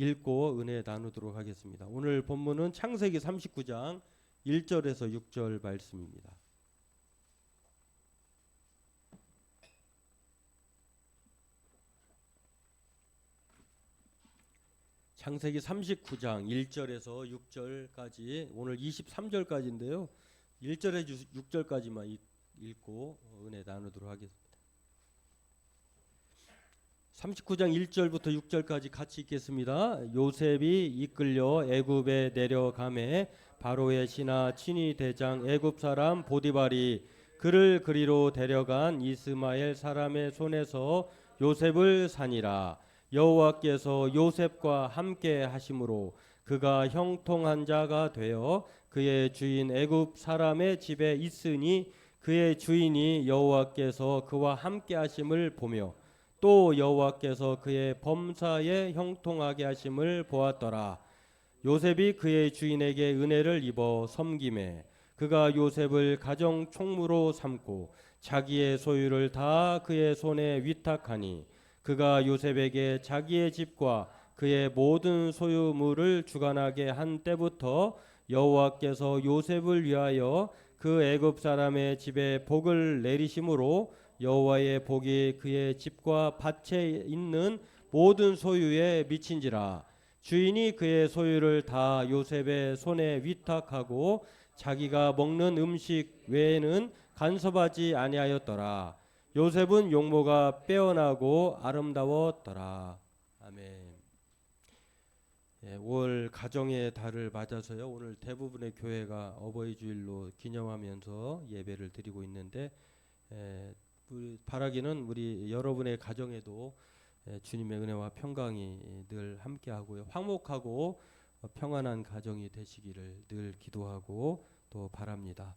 읽고 은혜 나누도록 하겠습니다. 오늘 본문은 창세기 39장 1절에서 6절 말씀입니다. 창세기 39장 1절에서 6절까지 오늘 23절까지인데요. 1절에서 6절까지만 읽고 은혜 나누도록 하겠습니다. 39장 1절부터 6절까지 같이 읽겠습니다. 요셉이 이끌려 애굽에 내려가매 바로의 신하 친위 대장 애굽 사람 보디발이 그를 그리로 데려간 이스마엘 사람의 손에서 요셉을 사니라. 여호와께서 요셉과 함께 하심으로 그가 형통한 자가 되어 그의 주인 애굽 사람의 집에 있으니 그의 주인이 여호와께서 그와 함께 하심을 보며 또 여호와께서 그의 범사에 형통하게 하심을 보았더라. 요셉이 그의 주인에게 은혜를 입어 섬김에 그가 요셉을 가정 총무로 삼고 자기의 소유를 다 그의 손에 위탁하니 그가 요셉에게 자기의 집과 그의 모든 소유물을 주관하게 한 때부터 여호와께서 요셉을 위하여 그 애굽 사람의 집에 복을 내리심으로 여호와의 복이 그의 집과 밭에 있는 모든 소유에 미친지라. 주인이 그의 소유를 다 요셉의 손에 위탁하고 자기가 먹는 음식 외에는 간섭하지 아니하였더라. 요셉은 용모가 빼어나고 아름다웠더라. 아멘. 5월 가정의 달을 맞아서요. 오늘 대부분의 교회가 어버이 주일로 기념하면서 예배를 드리고 있는데 우리 바라기는 우리 여러분의 가정에도 주님의 은혜와 평강이 늘 함께하고요. 화목하고 평안한 가정이 되시기를 늘 기도하고 또 바랍니다.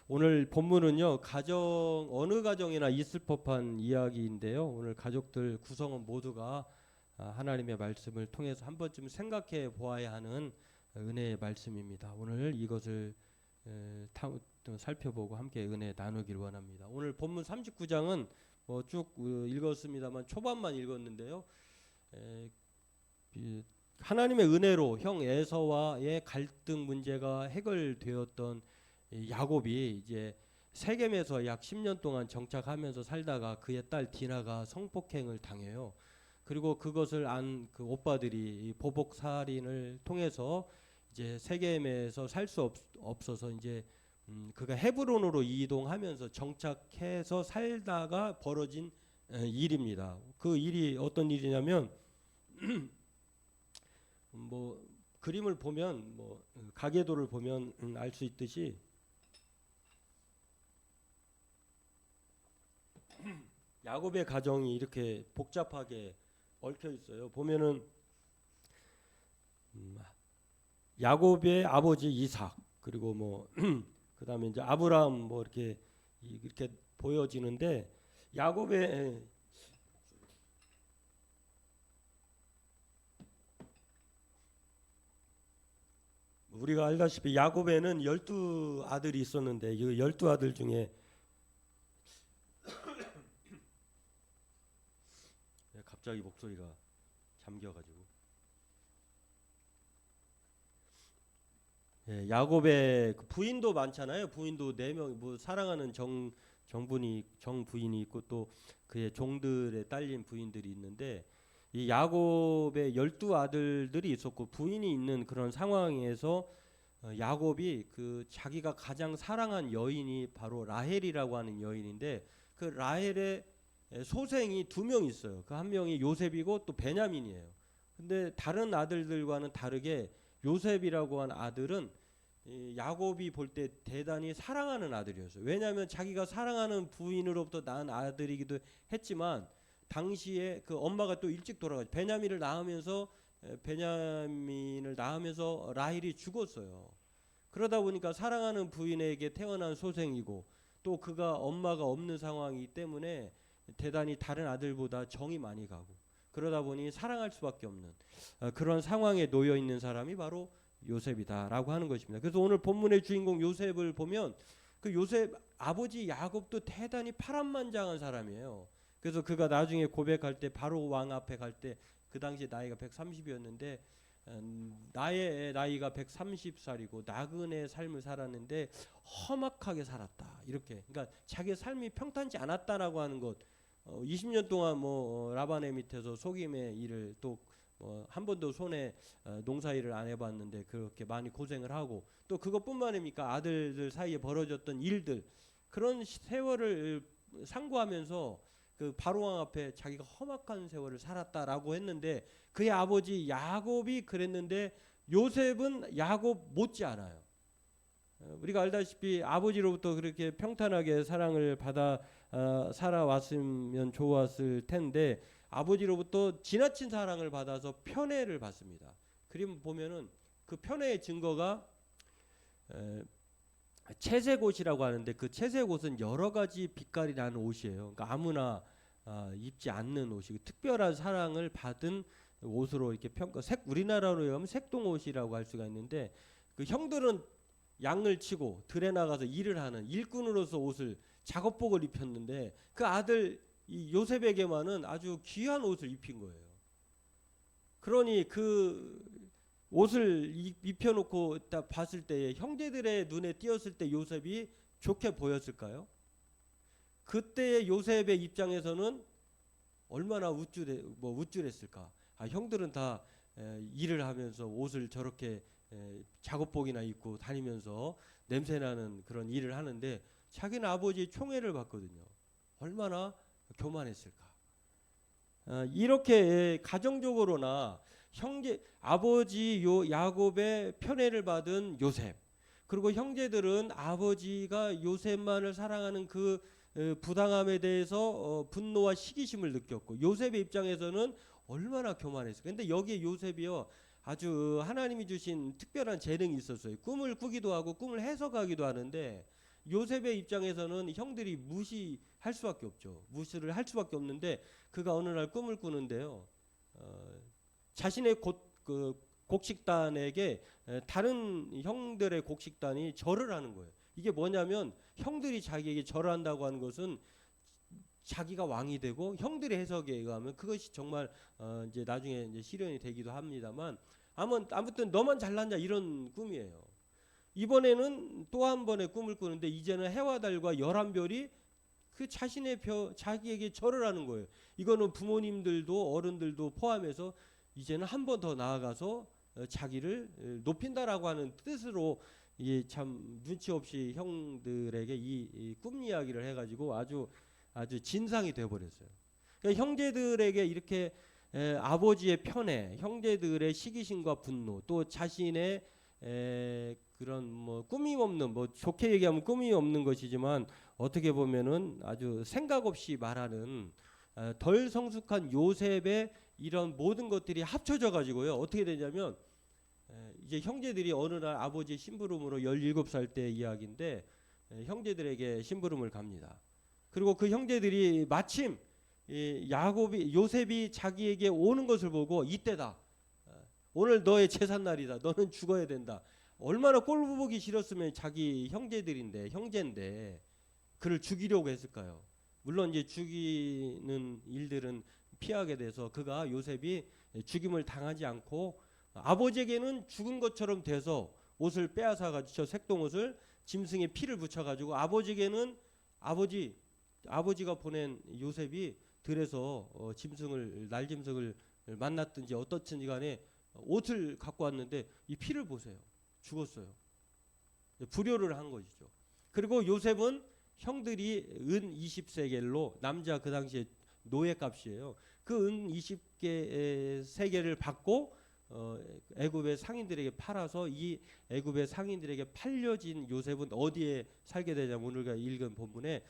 오늘 본문은요. 가정 어느 가정이나 있을 법한 이야기인데요. 오늘 가족들 구성원 모두가 하나님의 말씀을 통해서 한 번쯤 생각해 보아야 하는 은혜의 말씀입니다. 오늘 이것을 살펴보고 함께 은혜 나누길 원합니다. 오늘 본문 39장은 쭉 읽었습니다만 초반만 읽었는데요. 하나님의 은혜로 형 에서와의 갈등 문제가 해결되었던 야곱이 이제 세겜에서 약 10년 동안 정착하면서 살다가 그의 딸 디나가 성폭행을 당해요. 그리고 그것을 안 그 오빠들이 보복 살인을 통해서 이제 세겜에서 살 수 없어서 이제 그가 헤브론으로 이동하면서 정착해서 살다가 벌어진 일입니다. 그 일이 어떤 일이냐면 뭐 그림을 보면 뭐 가계도를 보면 알 수 있듯이 야곱의 가정이 이렇게 복잡하게 얽혀 있어요. 보면은 야곱의 아버지 이삭 그리고 뭐 그다음에 이제 아브라함 뭐 이렇게 보여지는데 야곱의 우리가 알다시피 야곱에는 12아들이 있었는데 이 12아들 중에 갑자기 목소리가 잠겨가지고 야곱의 부인도 많잖아요. 부인도 4명 뭐 사랑하는 정부인이 있고 또 그의 종들의 딸린 부인들이 있는데 이 야곱의 12아들들이 있었고 부인이 있는 그런 상황에서 야곱이 그 자기가 가장 사랑한 여인이 바로 라헬이라고 하는 여인인데 그 라헬의 소생이 2명 있어요. 그 한 명이 요셉이고 또 베냐민이에요. 근데 다른 아들들과는 다르게 요셉이라고 한 아들은 야곱이 볼 때 대단히 사랑하는 아들이었어요. 왜냐하면 자기가 사랑하는 부인으로부터 낳은 아들이기도 했지만 당시에 그 엄마가 또 일찍 돌아가죠. 베냐민을 낳으면서 라헬이 죽었어요. 그러다 보니까 사랑하는 부인에게 태어난 소생이고 또 그가 엄마가 없는 상황이기 때문에 대단히 다른 아들보다 정이 많이 가고 그러다 보니 사랑할 수밖에 없는 그런 상황에 놓여 있는 사람이 바로 요셉이다라고 하는 것입니다. 그래서 오늘 본문의 주인공 요셉을 보면 그 요셉 아버지 야곱도 대단히 파란만장한 사람이에요. 그래서 그가 나중에 고백할 때 바로 왕 앞에 갈 때 그 당시 나이가 130이었는데 나의 나이가 130살이고 나그네 삶을 살았는데 험악하게 살았다. 이렇게. 그러니까 자기의 삶이 평탄치 않았다라고 하는 것. 20년 동안 라바네 밑에서 속임의 일을 또 한 번도 손에 농사일을 안 해봤는데 그렇게 많이 고생을 하고 또 그것뿐만 아닙니까? 아들들 사이에 벌어졌던 일들 그런 세월을 상고하면서 그 바로왕 앞에 자기가 험악한 세월을 살았다라고 했는데 그의 아버지 야곱이 그랬는데 요셉은 야곱 못지 않아요. 우리가 알다시피 아버지로부터 그렇게 평탄하게 사랑을 받아 살아왔으면 좋았을 텐데 아버지로부터 지나친 사랑을 받아서 편애를 받습니다. 그림 보면은 그 편애의 증거가 채색옷이라고 하는데 그 채색옷은 여러 가지 빛깔이 나는 옷이에요. 그러니까 아무나 입지 않는 옷이 특별한 사랑을 받은 옷으로 이렇게 우리나라로 하면 색동옷이라고 할 수가 있는데 그 형들은 양을 치고 들에 나가서 일을 하는 일꾼으로서 옷을 작업복을 입혔는데 그 아들 이 요셉에게만은 아주 귀한 옷을 입힌 거예요. 그러니 그 옷을 입혀놓고 딱 봤을 때 형제들의 눈에 띄었을 때 요셉이 좋게 보였을까요? 그때의 요셉의 입장에서는 얼마나 우쭐했을까. 형들은 다 일을 하면서 옷을 저렇게 작업복이나 입고 다니면서 냄새나는 그런 일을 하는데 자기는 아버지의 총애를 받거든요. 얼마나 교만했을까. 이렇게 가정적으로나 아버지 야곱의 편애를 받은 요셉 그리고 형제들은 아버지가 요셉만을 사랑하는 그 부당함에 대해서 분노와 시기심을 느꼈고 요셉의 입장에서는 얼마나 교만했을까. 근데 여기에 요셉이요 아주 하나님이 주신 특별한 재능이 있었어요. 꿈을 꾸기도 하고 꿈을 해석하기도 하는데 요셉의 입장에서는 형들이 무시할 수밖에 없죠. 무시를 할 수밖에 없는데 그가 어느 날 꿈을 꾸는데요. 자신의 곡식단에게 다른 형들의 곡식단이 절을 하는 거예요. 이게 뭐냐면 형들이 자기에게 절한다고 하는 것은 자기가 왕이 되고 형들의 해석에 의하면 그것이 정말 이제 나중에 이제 실현이 되기도 합니다만 아무튼 너만 잘난 자 이런 꿈이에요. 이번에는 또 한 번의 꿈을 꾸는데 이제는 해와 달과 11별이 그 자기에게 절을 하는 거예요. 이거는 부모님들도 어른들도 포함해서 이제는 한 번 더 나아가서 자기를 높인다라고 하는 뜻으로 참 눈치 없이 형들에게 이 꿈 이야기를 해가지고 아주 진상이 되어버렸어요. 그러니까 형제들에게 이렇게 아버지의 편애, 형제들의 시기심과 분노, 또 자신의 그런 꾸밈 없는 좋게 얘기하면 꾸밈 없는 것이지만 어떻게 보면은 아주 생각 없이 말하는 덜 성숙한 요셉의 이런 모든 것들이 합쳐져 가지고요 어떻게 되냐면 이제 형제들이 어느 날 아버지의 심부름으로 17살 때 이야기인데 형제들에게 심부름을 갑니다. 그리고 그 형제들이 마침 요셉이 자기에게 오는 것을 보고 이때다. 오늘 너의 제삿날이다. 너는 죽어야 된다. 얼마나 꼴 보기 싫었으면 자기 형제인데 그를 죽이려고 했을까요? 물론 이제 죽이는 일들은 피하게 돼서 그가 요셉이 죽임을 당하지 않고 아버지에게는 죽은 것처럼 돼서 옷을 빼앗아 가지고 저 색동옷을 짐승의 피를 붙여 가지고 아버지에게는 아버지가 보낸 요셉이 들에서 날짐승을 만났든지 어떻든지 간에 옷을 갖고 왔는데 이 피를 보세요. 죽었어요. 불효를 한 것이죠. 그리고 요셉은 형들이 은 20세겔로 남자 그 당시에 노예값이에요. 그 은 20세겔을 받고 애굽의 상인들에게 팔아서 이 애굽의 상인들에게 팔려진 요셉은 어디에 살게 되냐면 오늘가 읽은 본문에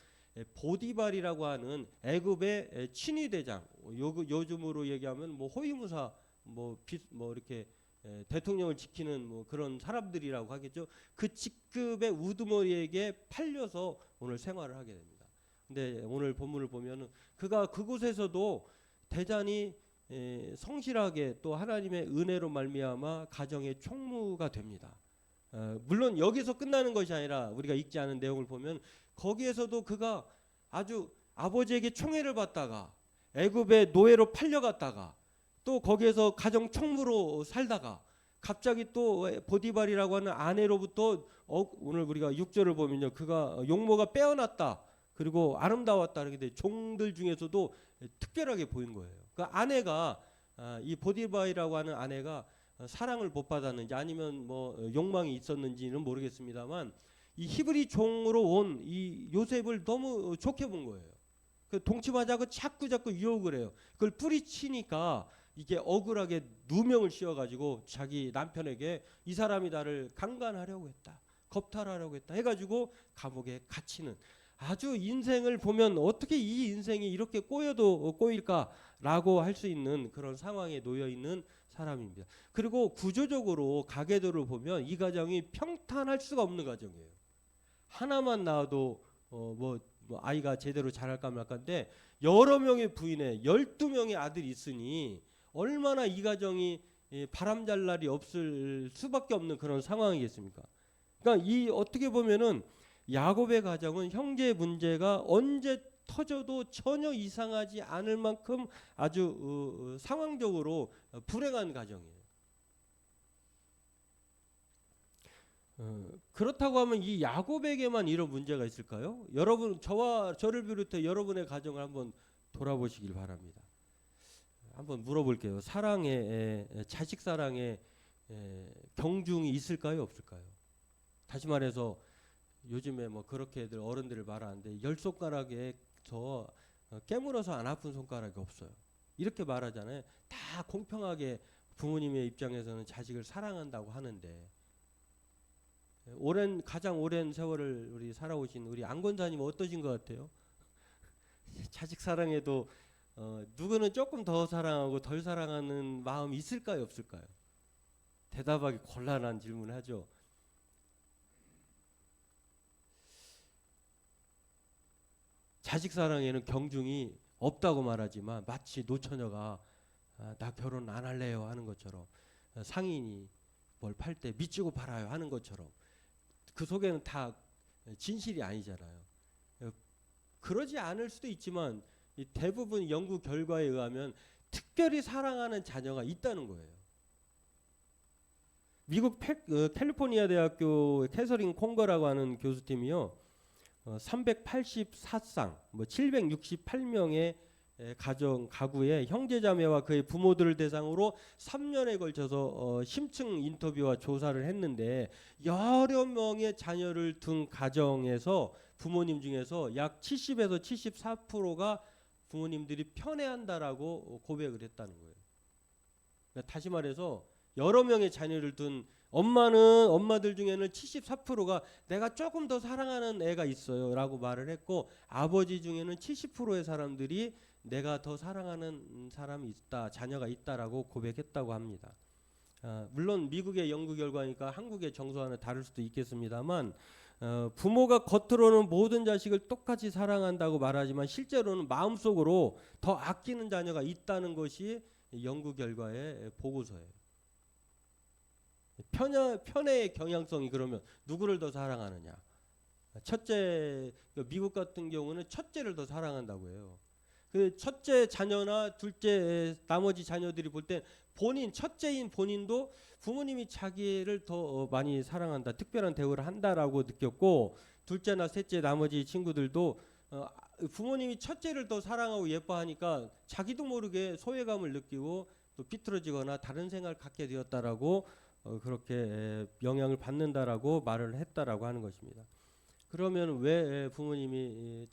보디발이라고 하는 애굽의 친위대장, 요즘으로 얘기하면 호위무사 이렇게 대통령을 지키는 그런 사람들이라고 하겠죠. 그 직급의 우두머리에게 팔려서 오늘 생활을 하게 됩니다. 근데 오늘 본문을 보면은 그가 그곳에서도 대단히 성실하게 또 하나님의 은혜로 말미암아 가정의 총무가 됩니다. 물론 여기서 끝나는 것이 아니라 우리가 읽지 않은 내용을 보면 거기에서도 그가 아주 아버지에게 총애를 받다가 애굽의 노예로 팔려갔다가 또 거기에서 가정 총무로 살다가 갑자기 또 보디발이라고 하는 아내로부터 오늘 우리가 6절을 보면요, 그가 용모가 빼어났다, 그리고 아름다웠다, 이렇게 종들 중에서도 특별하게 보인 거예요. 그 아내가 이 보디발이라고 하는 아내가 사랑을 못 받았는지 아니면 뭐 욕망이 있었는지는 모르겠습니다만 이 히브리 종으로 온 이 요셉을 너무 좋게 본 거예요. 그 동침하자고 자꾸 유혹을 해요. 그걸 뿌리치니까 이게 억울하게 누명을 씌워가지고 자기 남편에게 이 사람이 나를 강간하려고 했다, 겁탈하려고 했다 해가지고 감옥에 갇히는, 아주 인생을 보면 어떻게 이 인생이 이렇게 꼬여도 꼬일까라고 할 수 있는 그런 상황에 놓여 있는 사람입니다. 그리고 구조적으로 가계도를 보면 이 가정이 평탄할 수가 없는 가정이에요. 하나만 낳아도 뭐 아이가 제대로 자랄까 말까인데 여러 명의 부인에 12명의 아들이 있으니 얼마나 이 가정이 바람잘 날이 없을 수밖에 없는 그런 상황이겠습니까? 그러니까 이 어떻게 보면은 야곱의 가정은 형제 문제가 언제 터져도 전혀 이상하지 않을 만큼 아주 상황적으로 불행한 가정이에요. 그렇다고 하면 이 야곱에게만 이런 문제가 있을까요? 여러분, 저와 저를 비롯해 여러분의 가정을 한번 돌아보시길 바랍니다. 한번 물어볼게요. 사랑에, 자식 사랑에 경중이 있을까요, 없을까요? 다시 말해서 요즘에 뭐 그렇게들 어른들을 말하는데 10손가락에 저 깨물어서 안 아픈 손가락이 없어요, 이렇게 말하잖아요. 다 공평하게 부모님의 입장에서는 자식을 사랑한다고 하는데 가장 오랜 세월을 우리 살아오신 우리 안 권사님 어떠신 것 같아요? 자식 사랑에도 누구는 조금 더 사랑하고 덜 사랑하는 마음이 있을까요, 없을까요? 대답하기 곤란한 질문을 하죠. 자식 사랑에는 경중이 없다고 말하지만 마치 노처녀가 나 결혼 안 할래요 하는 것처럼, 상인이 뭘 팔 때 미치고 팔아요 하는 것처럼 그 속에는 다 진실이 아니잖아요. 그러지 않을 수도 있지만 대부분 연구 결과에 의하면 특별히 사랑하는 자녀가 있다는 거예요. 미국 캘리포니아 대학교 캐서린 콩거라고 하는 교수팀이요, 384쌍, 768명의 가구의 형제자매와 그의 부모들을 대상으로 3년에 걸쳐서 심층 인터뷰와 조사를 했는데 여러 명의 자녀를 둔 가정에서 부모님 중에서 약 70에서 74%가 부모님들이 편애한다라고 고백을 했다는 거예요. 그러니까 다시 말해서 여러 명의 자녀를 둔 엄마들 중에는 74%가 내가 조금 더 사랑하는 애가 있어요 라고 말을 했고, 아버지 중에는 70%의 사람들이 내가 더 사랑하는 사람이 있다, 자녀가 있다라고 고백했다고 합니다. 물론 미국의 연구 결과니까 한국의 정서와는 다를 수도 있겠습니다만 부모가 겉으로는 모든 자식을 똑같이 사랑한다고 말하지만 실제로는 마음속으로 더 아끼는 자녀가 있다는 것이 연구 결과의 보고서예요. 편애의 경향성이 그러면 누구를 더 사랑하느냐? 첫째, 미국 같은 경우는 첫째를 더 사랑한다고 해요. 그 첫째 자녀나 둘째 나머지 자녀들이 볼 때 첫째인 본인도 부모님이 자기를 더 많이 사랑한다, 특별한 대우를 한다라고 느꼈고, 둘째나 셋째 나머지 친구들도 부모님이 첫째를 더 사랑하고 예뻐하니까 자기도 모르게 소외감을 느끼고 또 비틀어지거나 다른 생각을 갖게 되었다라고 그렇게 영향을 받는다라고 말을 했다라고 하는 것입니다. 그러면 왜 부모님이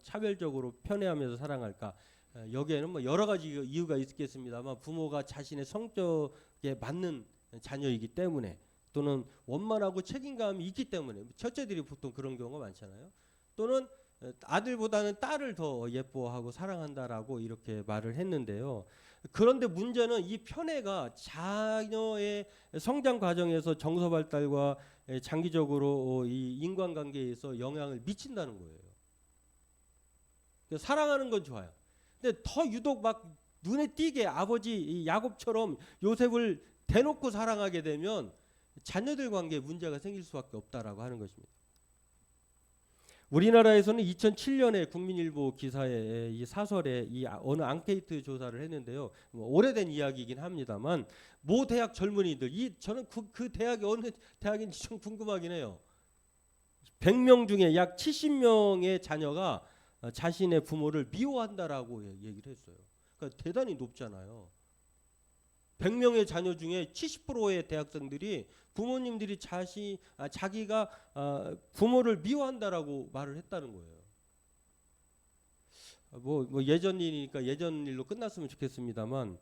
차별적으로 편애하면서 사랑할까? 여기에는 뭐 여러 가지 이유가 있겠습니다만 부모가 자신의 성격에 맞는 자녀이기 때문에, 또는 원만하고 책임감이 있기 때문에, 첫째들이 보통 그런 경우가 많잖아요. 또는 아들보다는 딸을 더 예뻐하고 사랑한다라고 이렇게 말을 했는데요. 그런데 문제는 이 편애가 자녀의 성장 과정에서 정서 발달과 장기적으로 이 인간관계에서 영향을 미친다는 거예요. 사랑하는 건 좋아요. 근데 더 유독 막 눈에 띄게 아버지 야곱처럼 요셉을 대놓고 사랑하게 되면 자녀들 관계에 문제가 생길 수밖에 없다라고 하는 것입니다. 우리나라에서는 2007년에 국민일보 기사에 이 사설에 어느 앙케이트 조사를 했는데요. 뭐 오래된 이야기이긴 합니다만 모 대학 젊은이들 저는 그 대학이 어느 대학인지 좀 궁금하긴 해요. 100명 중에 약 70명의 자녀가 자신의 부모를 미워한다라고 얘기를 했어요. 그러니까 대단히 높잖아요. 100명의 자녀 중에 70%의 대학생들이 부모님들이 자기가 부모를 미워한다라고 말을 했다는 거예요. 뭐 예전 일이니까 예전 일로 끝났으면 좋겠습니다만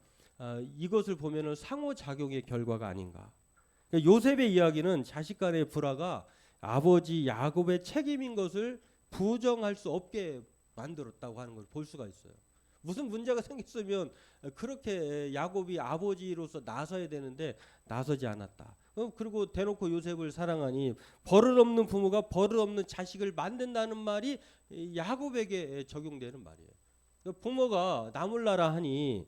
이것을 보면은 상호작용의 결과가 아닌가. 그러니까 요셉의 이야기는 자식 간의 불화가 아버지 야곱의 책임인 것을 부정할 수 없게 만들었다고 하는 걸 볼 수가 있어요. 무슨 문제가 생겼으면 그렇게 야곱이 아버지로서 나서야 되는데 나서지 않았다. 그리고 대놓고 요셉을 사랑하니 버릇없는 부모가 버릇없는 자식을 만든다는 말이 야곱에게 적용되는 말이에요. 부모가 나몰라라 하니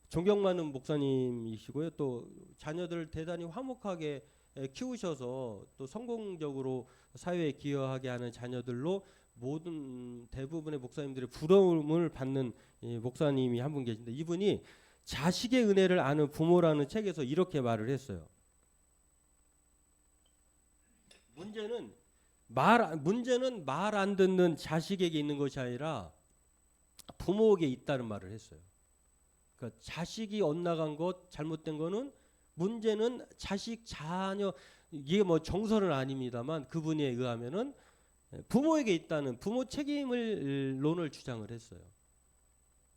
존경 많은 목사님이시고요. 또 자녀들을 대단히 화목하게 키우셔서 또 성공적으로 사회에 기여하게 하는 자녀들로 모든 대부분의 목사님들의 부러움을 받는 목사님이 한 분 계신데 이분이 자식의 은혜를 아는 부모라는 책에서 이렇게 말을 했어요. 문제는 말 안 듣는 자식에게 있는 것이 아니라 부모에게 있다는 말을 했어요. 그러니까 자식이 엇나간 것, 잘못된 거는 문제는 자녀 이게 뭐 정설은 아닙니다만 그분에 의하면은 부모에게 있다는 부모 책임을 론을 주장을 했어요.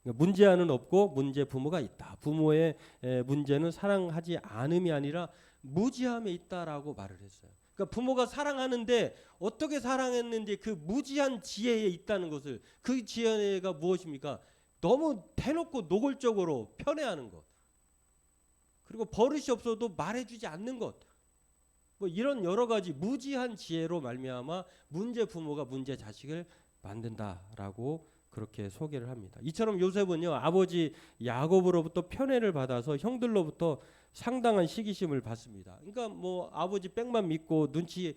그러니까 문제아는 없고 문제 부모가 있다. 부모의 문제는 사랑하지 않음이 아니라 무지함에 있다라고 말을 했어요. 그러니까 부모가 사랑하는데 어떻게 사랑했는지 그 무지한 지혜에 있다는 것을 그 지혜가 무엇입니까? 너무 대놓고 노골적으로 편애하는 것. 그리고 버릇이 없어도 말해주지 않는 것. 뭐 이런 여러 가지 무지한 지혜로 말미암아 문제 부모가 문제 자식을 만든다라고 그렇게 소개를 합니다. 이처럼 요셉은요 아버지 야곱으로부터 편애를 받아서 형들로부터 상당한 시기심을 받습니다. 그러니까 뭐 아버지 백만 믿고 눈치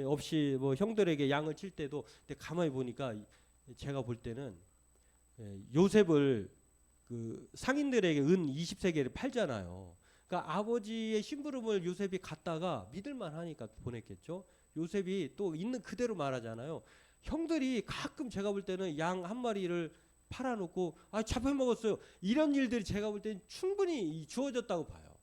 없이 뭐 형들에게 양을 칠 때도 근데 가만히 보니까 제가 볼 때는 요셉을 그 상인들에게 은 20세겔을 팔잖아요. 그러니까 아버지의 심부름을 요셉이 갔다가 믿을만 하니까 보냈겠죠. 요셉이 또 있는 그대로 말하잖아요. 형들이 가끔 제가 볼 때는 양 한 마리를 팔아놓고 잡혀먹었어요. 이런 일들이 제가 볼 때는 충분히 주어졌다고 봐요.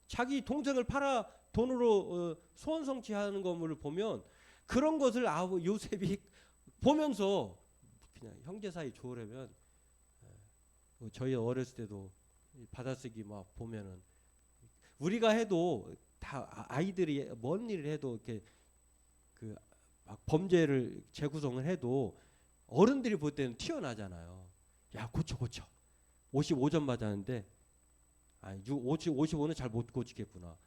자기 동생을 팔아 돈으로 소원 성취하는 것을 보면 그런 것을 요셉이 보면서 그냥 형제 사이 좋으려면 저희 어렸을 때도 받아쓰기 막 보면은 우리가 해도 다 아이들이 뭔 일을 해도 이렇게 그 막 범죄를 재구성을 해도 어른들이 볼 때는 튀어나잖아요. 야 고쳐 55점 맞았는데 55는 잘 못 고치겠구나.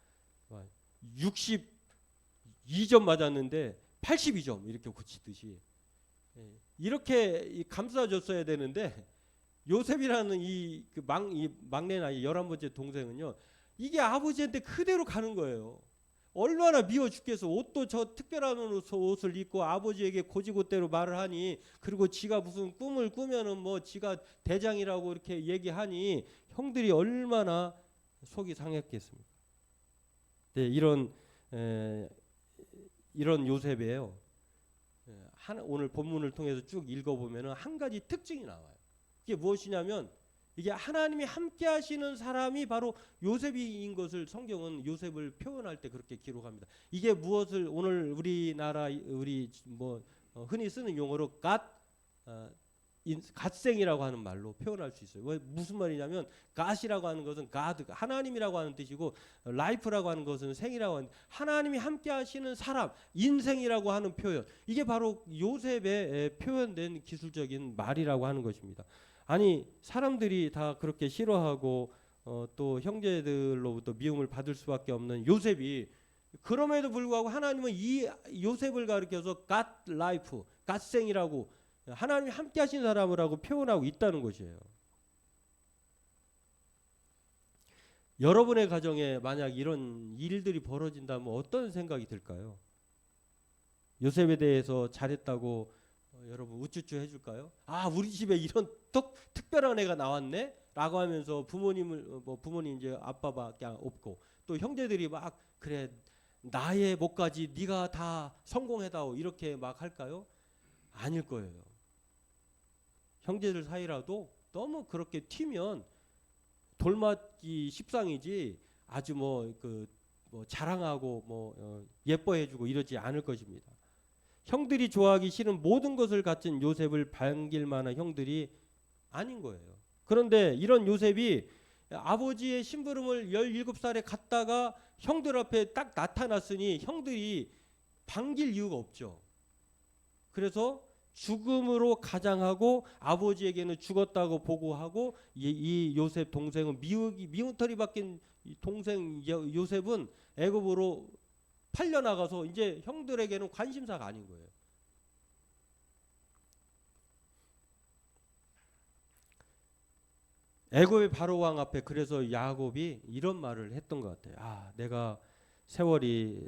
62점 맞았는데 82점 이렇게 고치듯이 이렇게 감싸줬어야 되는데 요셉이라는 이 막내 나이 11번째 동생은요. 이게 아버지한테 그대로 가는 거예요. 얼마나 미워 죽겠어. 옷도 저 특별한 옷을 입고 아버지에게 고지고대로 말을 하니 그리고 지가 무슨 꿈을 꾸면은 뭐 지가 대장이라고 이렇게 얘기하니 형들이 얼마나 속이 상했겠습니까. 네, 이런 요셉이에요. 오늘 본문을 통해서 쭉 읽어보면은 한 가지 특징이 나와요. 이게 무엇이냐면 이게 하나님이 함께 하시는 사람이 바로 요셉인 것을 성경은 요셉을 표현할 때 그렇게 기록합니다. 이게 무엇을 오늘 우리나라 흔히 쓰는 용어로 갓생이라고 하는 말로 표현할 수 있어요. 무슨 말이냐면 갓이라고 하는 것은 가드 하나님이라고 하는 뜻이고 라이프라고 하는 것은 생이라고 하는 하나님이 함께 하시는 사람 인생이라고 하는 표현 이게 바로 요셉에 표현된 기술적인 말이라고 하는 것입니다. 아니 사람들이 다 그렇게 싫어하고 또 형제들로부터 미움을 받을 수밖에 없는 요셉이 그럼에도 불구하고 하나님은 이 요셉을 가리켜서 God life, God생이라고 하나님이 함께 하신 사람이라고 표현하고 있다는 것이에요. 여러분의 가정에 만약 이런 일들이 벌어진다면 어떤 생각이 들까요? 요셉에 대해서 잘했다고 여러분 우쭈쭈 해줄까요? 아, 우리 집에 이런 특별한 애가 나왔네? 라고 하면서 부모님 이제 아빠밖에 없고 또 형제들이 막 그래 나의 목까지 네가 다 성공해다오 이렇게 막 할까요? 아닐 거예요. 형제들 사이라도 너무 그렇게 튀면 돌맞기 십상이지 아주 자랑하고 예뻐해주고 이러지 않을 것입니다. 형들이 좋아하기 싫은 모든 것을 갖춘 요셉을 반길 만한 형들이 아닌 거예요. 그런데 이런 요셉이 아버지의 심부름을 17살에 갔다가 형들 앞에 딱 나타났으니 형들이 반길 이유가 없죠. 그래서 죽음으로 가장하고 아버지에게는 죽었다고 보고하고 이 요셉 동생은 미운 털이 박힌 동생 요셉은 애굽으로 팔려 나가서 이제 형들에게는 관심사가 아닌 거예요. 애굽의 바로 왕 앞에 그래서 야곱이 이런 말을 했던 것 같아요. 아, 내가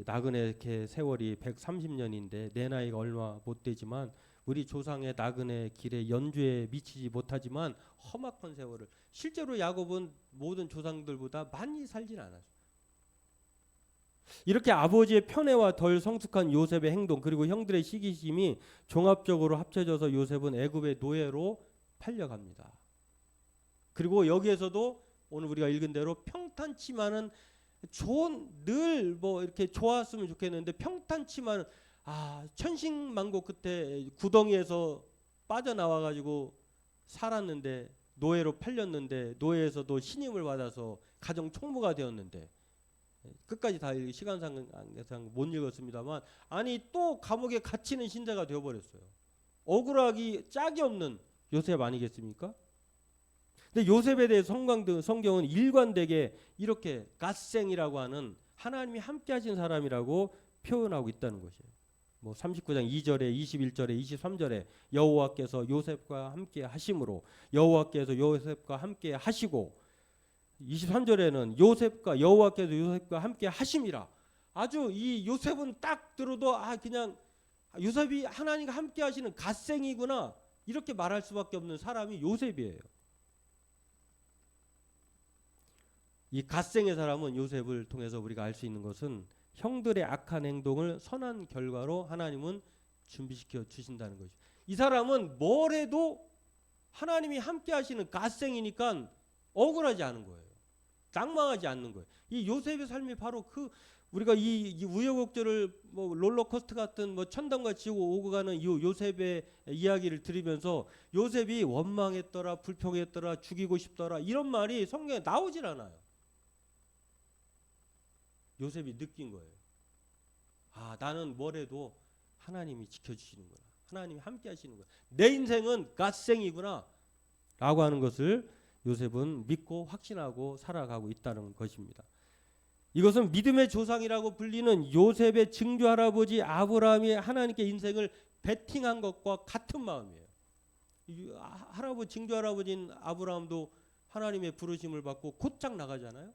나그네 세월이 130년인데 내 나이가 얼마 못 되지만 우리 조상의 나그네 길에 연주에 미치지 못하지만 험악한 세월을 실제로 야곱은 모든 조상들보다 많이 살진 않았어요. 이렇게 아버지의 편애와 덜 성숙한 요셉의 행동 그리고 형들의 시기심이 종합적으로 합쳐져서 요셉은 애굽의 노예로 팔려갑니다. 그리고 여기에서도 오늘 우리가 읽은 대로 평탄치만은 늘 이렇게 좋았으면 좋겠는데 평탄치만은 천신만고 끝에 구덩이에서 빠져나와 가지고 살았는데 노예로 팔렸는데 노예에서도 신임을 받아서 가정 총무가 되었는데 끝까지 다 시간상 못 읽었습니다만 아니 또 감옥에 갇히는 신세가 되어버렸어요. 억울하기 짝이 없는 요셉 아니겠습니까? 근데 요셉에 대해 성경은 일관되게 이렇게 갓생이라고 하는 하나님이 함께 하신 사람이라고 표현하고 있다는 것이에요. 39장 2절에 21절에 23절에 여호와께서 요셉과 함께 하심으로 여호와께서 요셉과 함께 하시고 23절에는 여호와께서 요셉과 함께 하심이라. 아주 이 요셉은 딱 들어도 그냥 요셉이 하나님과 함께 하시는 갓생이구나 이렇게 말할 수밖에 없는 사람이 요셉이에요. 이 갓생의 사람은 요셉을 통해서 우리가 알 수 있는 것은 형들의 악한 행동을 선한 결과로 하나님은 준비시켜 주신다는 것이죠. 이 사람은 뭘 해도 하나님이 함께 하시는 갓생이니까 억울하지 않은 거예요. 낭망하지 않는 거예요. 이 요셉의 삶이 바로 우리가 이 우여곡절을 롤러코스터 같은 천당과 지옥 오고 가는 이 요셉의 이야기를 들으면서 요셉이 원망했더라 불평했더라 죽이고 싶더라 이런 말이 성경에 나오질 않아요. 요셉이 느낀 거예요. 나는 뭘 해도 하나님이 지켜주시는구나. 하나님이 함께 하시는구나. 내 인생은 갓생이구나 라고 하는 것을 요셉은 믿고 확신하고 살아가고 있다는 것입니다. 이것은 믿음의 조상이라고 불리는 요셉의 증조할아버지 아브라함이 하나님께 인생을 베팅한 것과 같은 마음이에요. 증조할아버지인 아브라함도 하나님의 부르심을 받고 곧장 나가잖아요.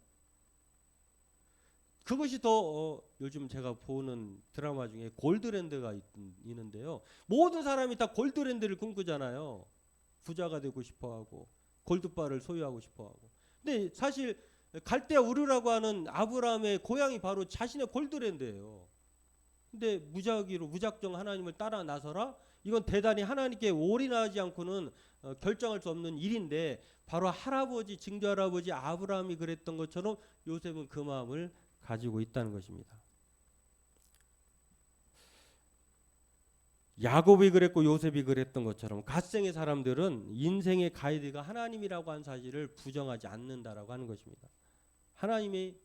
그것이 더 요즘 제가 보는 드라마 중에 골드랜드가 있는데요. 모든 사람이 다 골드랜드를 꿈꾸잖아요. 부자가 되고 싶어하고 골드바를 소유하고 싶어하고. 근데 사실 갈대아 우르라고 하는 아브라함의 고향이 바로 자신의 골드랜드예요. 근데 무작정 하나님을 따라 나서라? 이건 대단히 하나님께 올인하지 않고는 결정할 수 없는 일인데 바로 증조할아버지 아브라함이 그랬던 것처럼 요셉은 그 마음을 가지고 있다는 것입니다. 야곱이 그랬고 요셉이 그랬던 것처럼 갓생의 사람들은 인생의 가이드가 하나님이라고 한 사실을 부정하지 않는다라고 하는 것입니다. 하나님이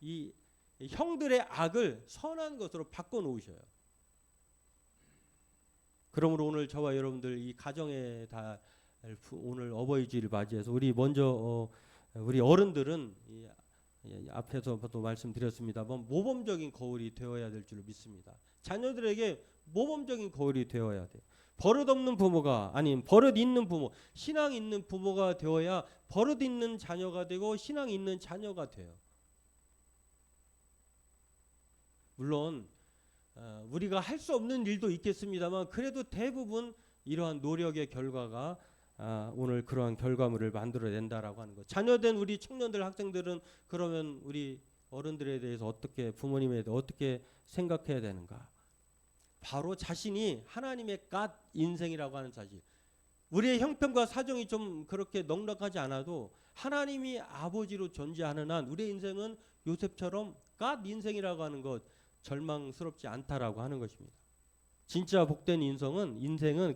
이 형들의 악을 선한 것으로 바꿔놓으셔요. 그러므로 오늘 저와 여러분들 이 가정의 달 오늘 어버이주일 맞이해서 우리 어른들은 앞에서도 말씀드렸습니다만 모범적인 거울이 되어야 될 줄 믿습니다. 자녀들에게 모범적인 거울이 되어야 돼요. 버릇없는 부모가 아닌 버릇 있는 부모, 신앙 있는 부모가 되어야 버릇 있는 자녀가 되고 신앙 있는 자녀가 돼요. 물론 우리가 할 수 없는 일도 있겠습니다만 그래도 대부분 이러한 노력의 결과가 오늘 그러한 결과물을 만들어낸다라고 하는 것. 자녀된 우리 청년들, 학생들은 그러면 우리 어른들에 대해서 어떻게, 부모님에 대해서 어떻게 생각해야 되는가? 바로 자신이 하나님의 갓 인생이라고 하는 사실. 우리의 형편과 사정이 좀 그렇게 넉넉하지 않아도 하나님이 아버지로 존재하는 한 우리의 인생은 요셉처럼 갓 인생이라고 하는 것 절망스럽지 않다라고 하는 것입니다. 진짜 복된 인생은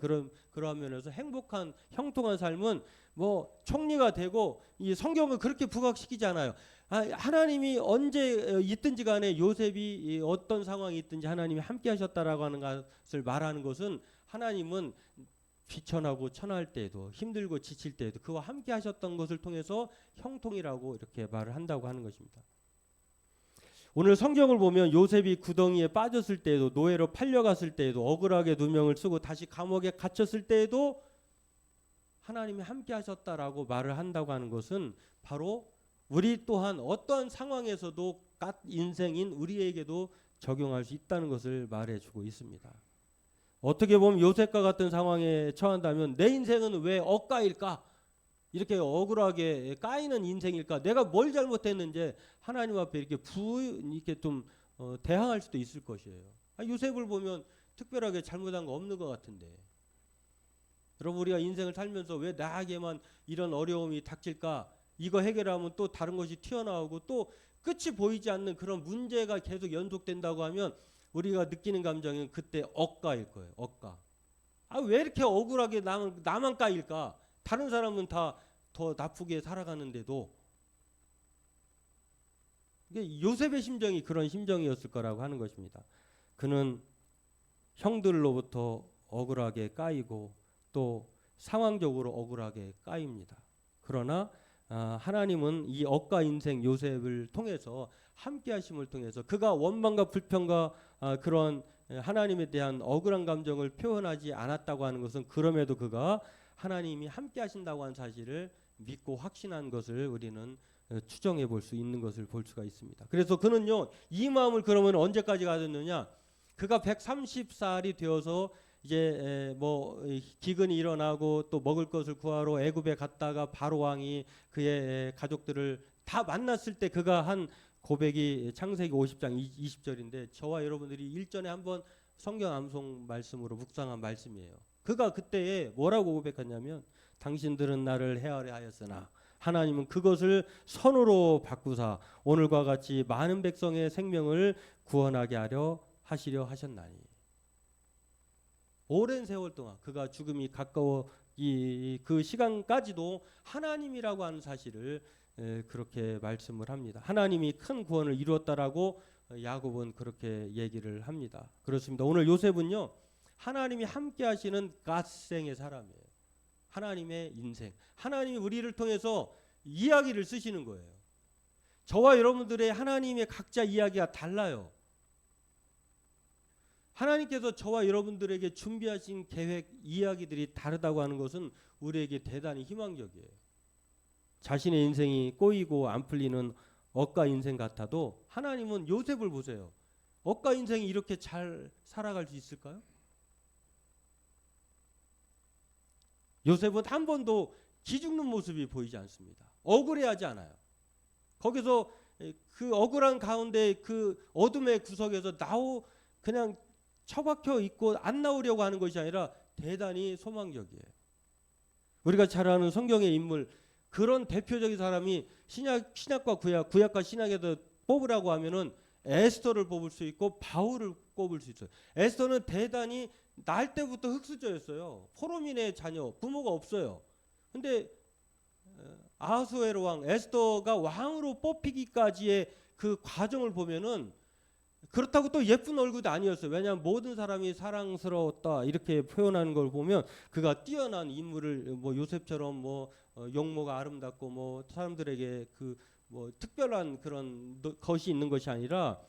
그러한 면에서 행복한 형통한 삶은 뭐 총리가 되고 이 성경은 그렇게 부각시키지 않아요. 하나님이 언제 있든지 간에 요셉이 어떤 상황이 있든지 하나님이 함께 하셨다라고 하는 것을 말하는 것은 하나님은 비천하고 천할 때에도 힘들고 지칠 때에도 그와 함께 하셨던 것을 통해서 형통이라고 이렇게 말을 한다고 하는 것입니다. 오늘 성경을 보면 요셉이 구덩이에 빠졌을 때에도, 노예로 팔려갔을 때에도, 억울하게 누명을 쓰고 다시 감옥에 갇혔을 때에도 하나님이 함께 하셨다라고 말을 한다고 하는 것은 바로 우리 또한 어떠한 상황에서도 갓 인생인 우리에게도 적용할 수 있다는 것을 말해주고 있습니다. 어떻게 보면 요셉과 같은 상황에 처한다면 내 인생은 왜 억가일까? 이렇게 억울하게 까이는 인생일까? 내가 뭘 잘못했는지 하나님 앞에 이렇게 좀 대항할 수도 있을 것이에요. 요셉을 보면 특별하게 잘못한 거 없는 것 같은데. 여러분, 우리가 인생을 살면서 왜 나에게만 이런 어려움이 닥칠까? 이거 해결하면 또 다른 것이 튀어나오고 또 끝이 보이지 않는 그런 문제가 계속 연속된다고 하면 우리가 느끼는 감정은 그때 억가일 거예요. 억가. 왜 이렇게 억울하게 나만 까일까? 다른 사람은 다 더 나쁘게 살아가는데도. 이게 요셉의 심정이 그런 심정이었을 거라고 하는 것입니다. 그는 형들로부터 억울하게 까이고 또 상황적으로 억울하게 까입니다. 그러나 하나님은 이 억가 인생 요셉을 통해서 함께 하심을 통해서 그가 원망과 불평과 그런 하나님에 대한 억울한 감정을 표현하지 않았다고 하는 것은 그럼에도 그가 하나님이 함께 하신다고 하는 사실을 믿고 확신한 것을 우리는 추정해 볼 수 있는 것을 볼 수가 있습니다. 그래서 그는요, 이 마음을 그러면 언제까지 가졌느냐? 그가 130살이 되어서 이제 기근이 일어나고 또 먹을 것을 구하러 애굽에 갔다가 바로 왕이 그의 가족들을 다 만났을 때 그가 한 고백이 창세기 50장 20절인데 저와 여러분들이 일전에 한번 성경 암송 말씀으로 묵상한 말씀이에요. 그가 그때에 뭐라고 고백했냐면 당신들은 나를 헤아려 하였으나 하나님은 그것을 선으로 바꾸사 오늘과 같이 많은 백성의 생명을 구원하게 하시려 하셨나니. 오랜 세월 동안 그가 죽음이 가까워 그 시간까지도 하나님이라고 하는 사실을 그렇게 말씀을 합니다. 하나님이 큰 구원을 이루었다라고 야곱은 그렇게 얘기를 합니다. 그렇습니다. 오늘 요셉은요, 하나님이 함께 하시는 갓생의 사람이에요. 하나님의 인생. 하나님이 우리를 통해서 이야기를 쓰시는 거예요. 저와 여러분들의 하나님의 각자 이야기가 달라요. 하나님께서 저와 여러분들에게 준비하신 계획, 이야기들이 다르다고 하는 것은 우리에게 대단히 희망적이에요. 자신의 인생이 꼬이고 안 풀리는 억가 인생 같아도 하나님은 요셉을 보세요. 억가 인생이 이렇게 잘 살아갈 수 있을까요? 요셉은 한 번도 기죽는 모습이 보이지 않습니다. 억울해하지 않아요. 거기서 그 억울한 가운데 그 어둠의 구석에서 그냥 처박혀 있고 안 나오려고 하는 것이 아니라 대단히 소망적이에요. 우리가 잘 아는 성경의 인물, 그런 대표적인 사람이 신약과 구약과 신약에서 뽑으라고 하면은 에스더를 뽑을 수 있고 바울을 뽑을 수 있어요. 에스더는 대단히 날 때부터 흙수저였어요. 포로민의 자녀, 부모가 없어요. 근데 아하수에로 왕 에스더가 왕으로 뽑히기까지의 그 과정을 보면은 그렇다고 또 예쁜 얼굴도 아니었어요. 왜냐하면 모든 사람이 사랑스러웠다 이렇게 표현하는 걸 보면 그가 뛰어난 인물을 요셉처럼 용모가 아름답고 사람들에게 특별한 그런 것이 있는 것이 아니라,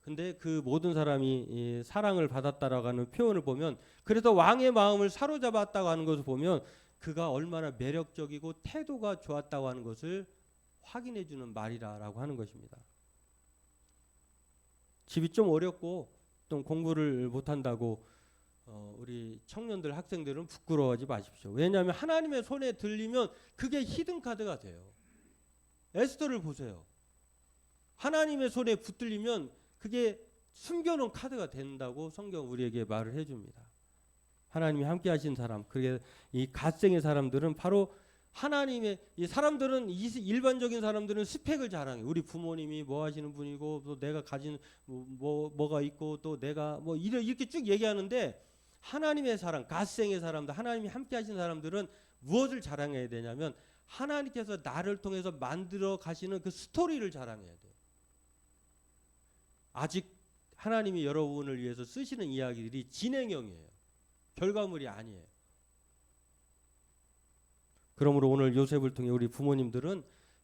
근데 그 모든 사람이 사랑을 받았다라고 하는 표현을 보면, 그래서 왕의 마음을 사로잡았다고 하는 것을 보면 그가 얼마나 매력적이고 태도가 좋았다고 하는 것을 확인해 주는 말이라고 하는 것입니다. 집이 좀 어렵고 또 공부를 못한다고 우리 청년들 학생들은 부끄러워하지 마십시오. 왜냐하면 하나님의 손에 들리면 그게 히든 카드가 돼요. 에스더를 보세요. 하나님의 손에 붙들리면 그게 숨겨놓은 카드가 된다고 성경 우리에게 말을 해줍니다. 하나님이 함께하신 사람, 그게 이 갓생의 사람들은 바로 하나님의 이 사람들은 일반적인 사람들은 스펙을 자랑해. 우리 부모님이 뭐 하시는 분이고 또 내가 가진 뭐가 있고 또 내가 뭐 이렇게 쭉 얘기하는데 하나님의 사람, 갓생의 사람들, 하나님이 함께하신 사람들은 무엇을 자랑해야 되냐면 하나님께서 나를 통해서 만들어 가시는 그 스토리를 자랑해야 돼요. 아직 하나님이 여러분을 위해서 쓰시는 이야기들이 진행형이에요. 결과물이 아니에요. 그러므로 오늘 요셉을 통해 우리 부모님들은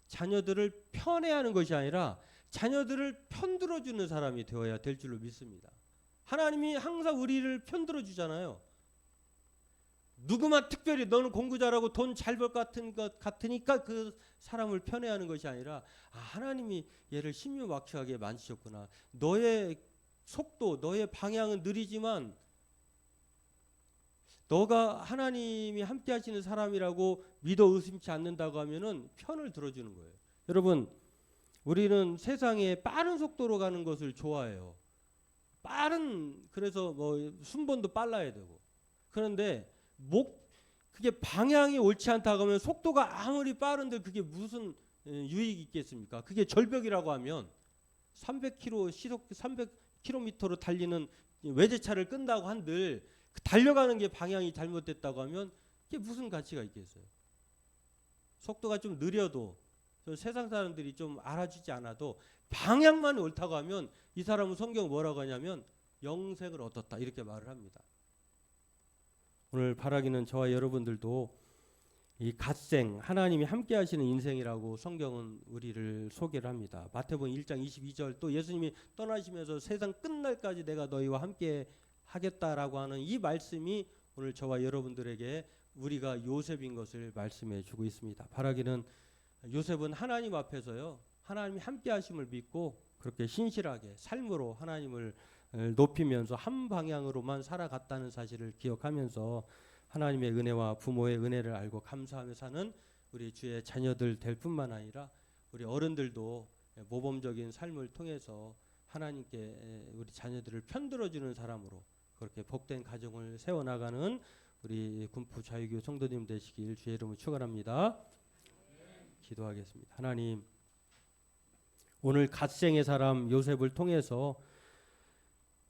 자녀들을 편애하는 것이 아니라 자녀들을 편들어주는 사람이 되어야 될 줄로 믿습니다. 하나님이 항상 우리를 편들어 주잖아요. 누구만 특별히 너는 공부 잘하고 돈 잘 벌 것 같으니까 그 사람을 편애하는 것이 아니라 하나님이 얘를 신묘막측하게 만드셨구나. 너의 속도, 너의 방향은 느리지만 너가 하나님이 함께 하시는 사람이라고 믿어 의심치 않는다고 하면은 편을 들어주는 거예요. 여러분, 우리는 세상에 빠른 속도로 가는 것을 좋아해요. 그래서 뭐 순번도 빨라야 되고. 그런데 그게 방향이 옳지 않다고 하면 속도가 아무리 빠른데 그게 무슨 유익이 있겠습니까? 그게 절벽이라고 하면 300km 시속 300km로 달리는 외제차를 끈다고 한들 달려가는 게 방향이 잘못됐다고 하면 그게 무슨 가치가 있겠어요? 속도가 좀 느려도 세상 사람들이 좀 알아주지 않아도 방향만 옳다고 하면 이 사람은 성경 뭐라고 하냐면 영생을 얻었다 이렇게 말을 합니다. 오늘 바라기는 저와 여러분들도 이 갓생 하나님이 함께 하시는 인생이라고 성경은 우리를 소개를 합니다. 마태복음 1장 22절 또 예수님이 떠나시면서 세상 끝날까지 내가 너희와 함께 하겠다라고 하는 이 말씀이 오늘 저와 여러분들에게 우리가 요셉인 것을 말씀해 주고 있습니다. 바라기는 요셉은 하나님 앞에서요 하나님이 함께 하심을 믿고 그렇게 신실하게 삶으로 하나님을 높이면서 한 방향으로만 살아갔다는 사실을 기억하면서 하나님의 은혜와 부모의 은혜를 알고 감사하며 사는 우리 주의 자녀들 될 뿐만 아니라 우리 어른들도 모범적인 삶을 통해서 하나님께 우리 자녀들을 편들어주는 사람으로 그렇게 복된 가정을 세워나가는 우리 군포 자유교 성도님 되시길 주의 이름으로 축원합니다. 기도하겠습니다. 하나님, 오늘 갓생의 사람 요셉을 통해서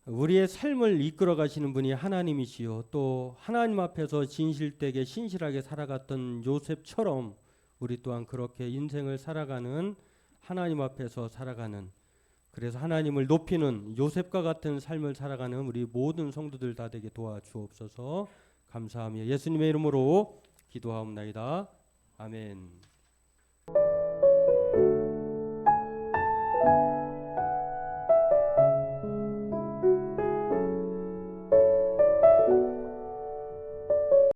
우리의 삶을 이끌어 가시는 분이 하나님이시요 또 하나님 앞에서 진실되게 신실하게 살아갔던 요셉처럼 우리 또한 그렇게 인생을 살아가는 하나님 앞에서 살아가는 그래서 하나님을 높이는 요셉과 같은 삶을 살아가는 우리 모든 성도들 다 되게 도와주옵소서. 감사하며 예수님의 이름으로 기도하옵나이다. 아멘.